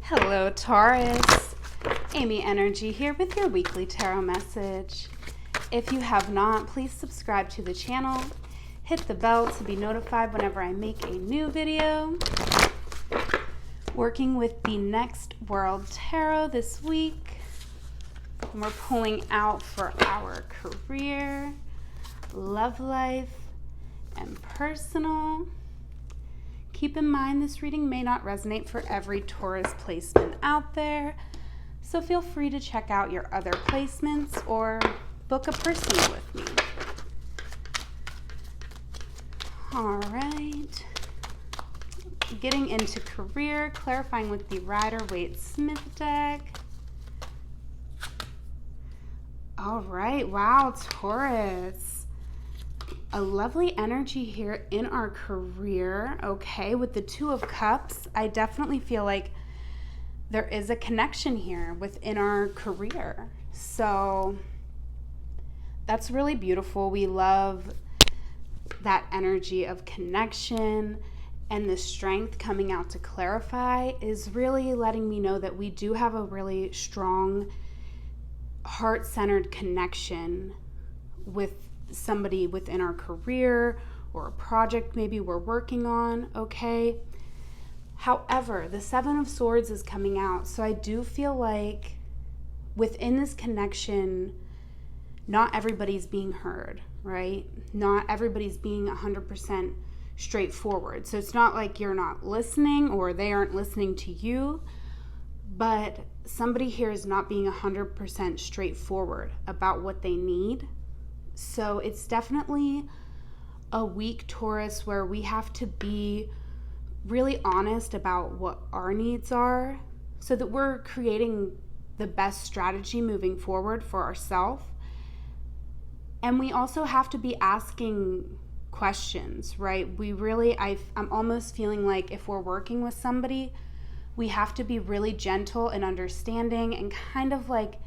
Hello, Taurus. Amyenergy here with your weekly tarot message. If you have not, please subscribe to the channel. Hit the bell to be notified whenever I make a new video. Working with the Next World Tarot this week. And we're pulling out for our career, love life, and personal. Keep in mind this reading may not resonate for every Taurus placement out there, so feel free to check out your other placements or book a personal with me. All right. Getting into career, clarifying with the Rider-Waite-Smith deck. All right, wow, Taurus. A lovely energy here in our career, okay? With the Two of Cups, I definitely feel like there is a connection here within our career. So that's really beautiful. We love that energy of connection, and the strength coming out to clarify is really letting me know that we do have a really strong heart-centered connection with somebody within our career or a project maybe we're working on, okay? However, the Seven of Swords is coming out, so I do feel like within this connection, not everybody's being heard, right? Not everybody's being 100% straightforward. So it's not like you're not listening or they aren't listening to you, but somebody here is not being 100% straightforward about what they need. So it's definitely a week, Taurus, where we have to be really honest about what our needs are so that we're creating the best strategy moving forward for ourselves. And we also have to be asking questions, right? I'm almost feeling like if we're working with somebody, we have to be really gentle and understanding and kind of like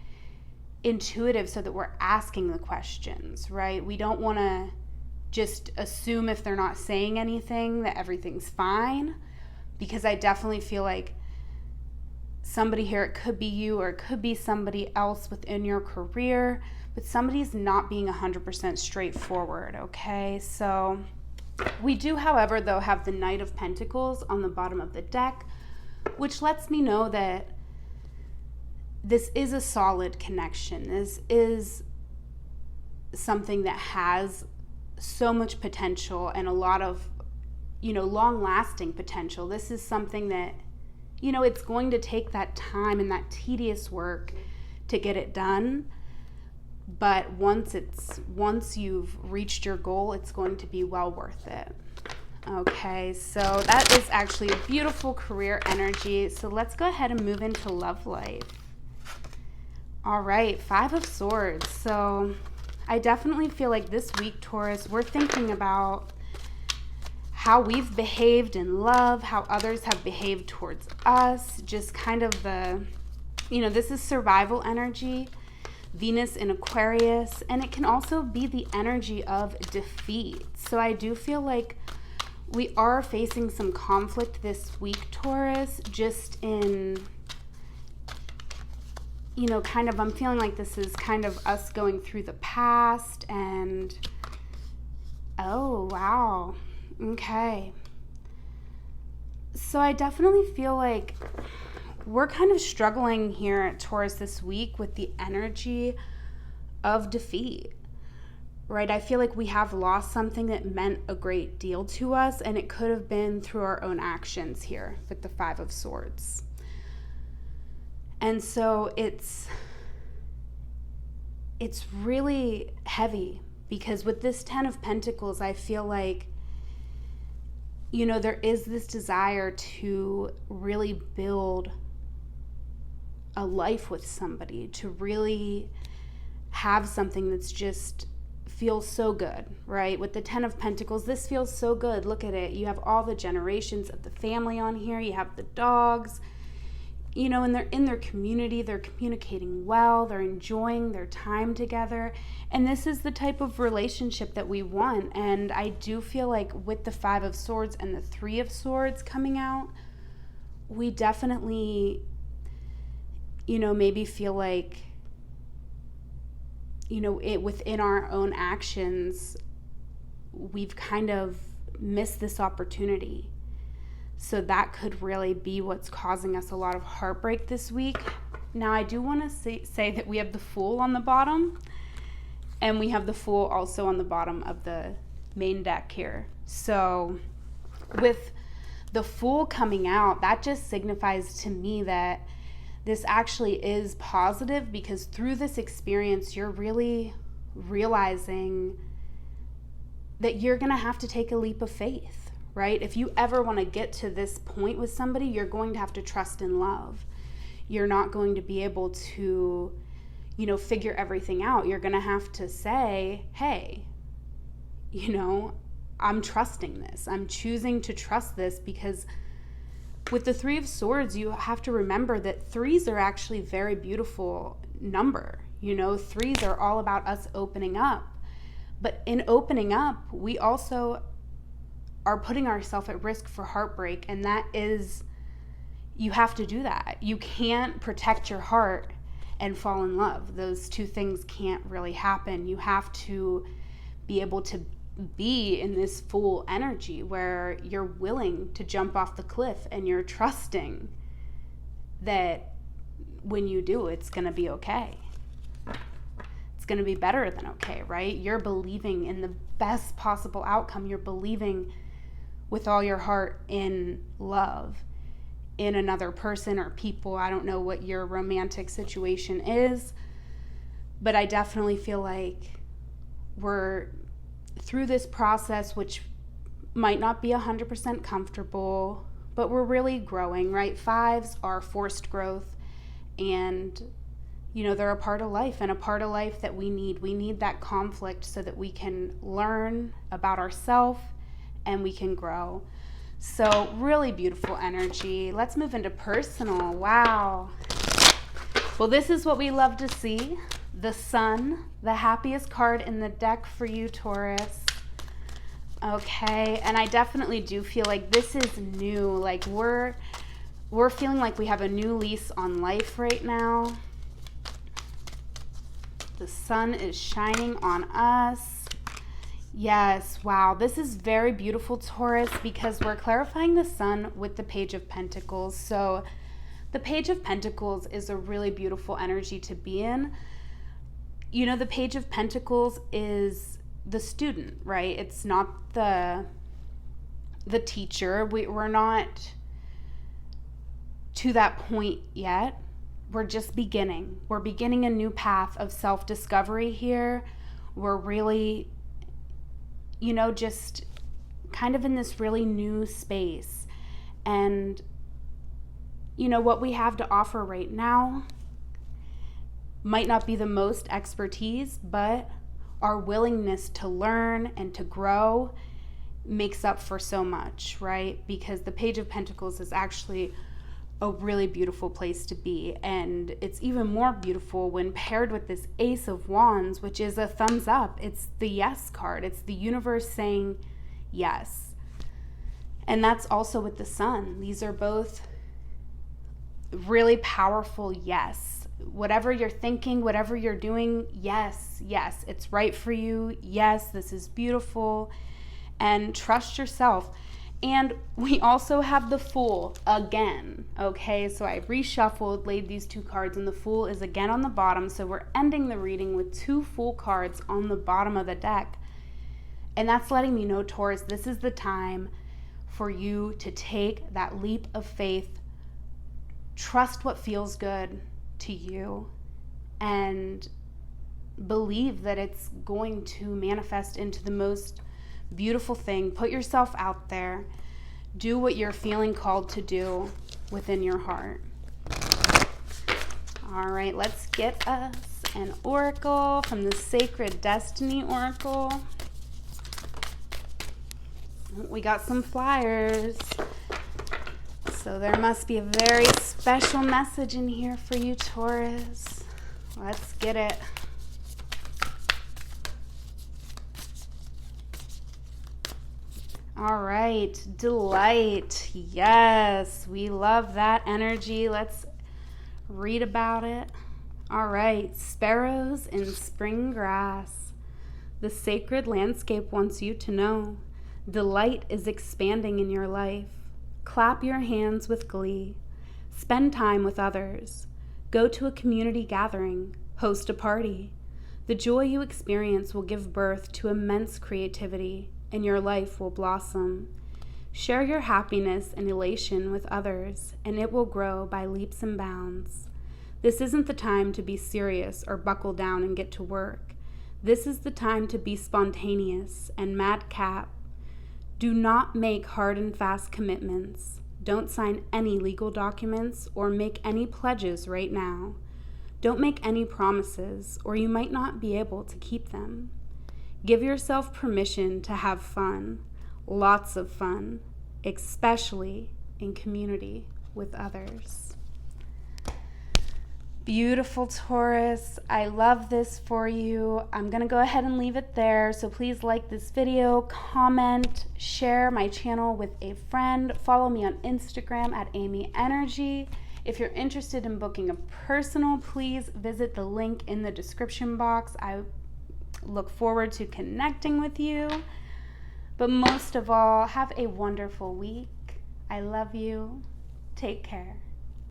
intuitive so that we're asking the questions, right? We don't want to just assume if they're not saying anything that everything's fine, because I definitely feel like somebody here, it could be you or it could be somebody else within your career, but somebody's not being 100% straightforward, okay? So we do, however, though, have the Knight of Pentacles on the bottom of the deck, which lets me know that this is a solid connection. This is something that has so much potential and a lot of, long-lasting potential. This is something that, it's going to take that time and that tedious work to get it done. But once you've reached your goal, it's going to be well worth it. Okay, so that is actually a beautiful career energy. So let's go ahead and move into love life. All right, Five of Swords. So I definitely feel like this week, Taurus, we're thinking about how we've behaved in love, how others have behaved towards us, just kind of this is survival energy, Venus in Aquarius, and it can also be the energy of defeat. So I do feel like we are facing some conflict this week, Taurus, just in I'm feeling like this is kind of us going through the past and, oh, wow. Okay. So I definitely feel like we're kind of struggling here at Taurus this week with the energy of defeat, right? I feel like we have lost something that meant a great deal to us, and it could have been through our own actions here with the Five of Swords. And so it's really heavy because with this Ten of Pentacles, I feel like, there is this desire to really build a life with somebody, to really have something that's just feels so good, right? With the Ten of Pentacles, this feels so good. Look at it. You have all the generations of the family on here. You have the dogs. And they're in their community, they're communicating well, they're enjoying their time together. And this is the type of relationship that we want. And I do feel like with the Five of Swords and the Three of Swords coming out, we definitely, maybe feel like, it within our own actions, we've kind of missed this opportunity. So that could really be what's causing us a lot of heartbreak this week. Now, I do want to say that we have the Fool on the bottom, and we have the Fool also on the bottom of the main deck here. So with the Fool coming out, that just signifies to me that this actually is positive, because through this experience, you're really realizing that you're going to have to take a leap of faith, right? If you ever want to get to this point with somebody, you're going to have to trust in love. You're not going to be able to, figure everything out. You're going to have to say, hey, I'm trusting this. I'm choosing to trust this, because with the Three of Swords, you have to remember that threes are actually very beautiful number. Threes are all about us opening up. But in opening up, we also are putting ourselves at risk for heartbreak. And that is, you have to do that. You can't protect your heart and fall in love. Those two things can't really happen. You have to be able to be in this Fool energy where you're willing to jump off the cliff, and you're trusting that when you do, it's going to be okay. It's going to be better than okay, right? You're believing in the best possible outcome. You're believing with all your heart in love, in another person or people. I don't know what your romantic situation is, but I definitely feel like we're through this process, which might not be 100% comfortable, but we're really growing, right? Fives are forced growth, and they're a part of life, and a part of life that we need. We need that conflict so that we can learn about ourselves and we can grow. So really beautiful energy. Let's move into personal. Wow. Well, this is what we love to see. The Sun, the happiest card in the deck for you, Taurus. Okay, and I definitely do feel like this is new. Like we're feeling like we have a new lease on life right now. The sun is shining on us. Yes, wow, this is very beautiful, Taurus, because we're clarifying the Sun with the Page of Pentacles. So the Page of Pentacles is a really beautiful energy to be in. The Page of Pentacles is the student, right? It's not the teacher. We're not to that point yet. We're just beginning. We're beginning a new path of self-discovery here. We're really, just kind of in this really new space. And, what we have to offer right now might not be the most expertise, but our willingness to learn and to grow makes up for so much, right? Because the Page of Pentacles is actually a really beautiful place to be. And it's even more beautiful when paired with this Ace of Wands, which is a thumbs up. It's the yes card. It's the universe saying yes. And that's also with the Sun. These are both really powerful yes. Whatever you're thinking, whatever you're doing, yes, it's right for you. Yes, this is beautiful. And trust yourself. And we also have the Fool again. Okay, so I reshuffled, laid these two cards, and the Fool is again on the bottom. So we're ending the reading with two Fool cards on the bottom of the deck. And that's letting me know, Taurus, this is the time for you to take that leap of faith. Trust what feels good to you and believe that it's going to manifest into the most beautiful thing. Put yourself out there. Do what you're feeling called to do within your heart. All right, let's get us an oracle from the Sacred Destiny Oracle. We got some flyers. So there must be a very special message in here for you, Taurus. Let's get it. All right, delight. Yes, we love that energy. Let's read about it. All right, sparrows in spring grass. The sacred landscape wants you to know. Delight is expanding in your life. Clap your hands with glee. Spend time with others. Go to a community gathering. Host a party. The joy you experience will give birth to immense creativity, and your life will blossom. Share your happiness and elation with others, and it will grow by leaps and bounds. This isn't the time to be serious or buckle down and get to work. This is the time to be spontaneous and madcap. Do not make hard and fast commitments. Don't sign any legal documents or make any pledges right now. Don't make any promises, or you might not be able to keep them. Give yourself permission to have fun, lots of fun, especially in community with others. Beautiful Taurus, I love this for you. I'm going to go ahead and leave it there. So please like this video, comment, share my channel with a friend. Follow me on Instagram at amyenergy. If you're interested in booking a personal, please visit the link in the description box. I look forward to connecting with you. But most of all, have a wonderful week. I love you. Take care.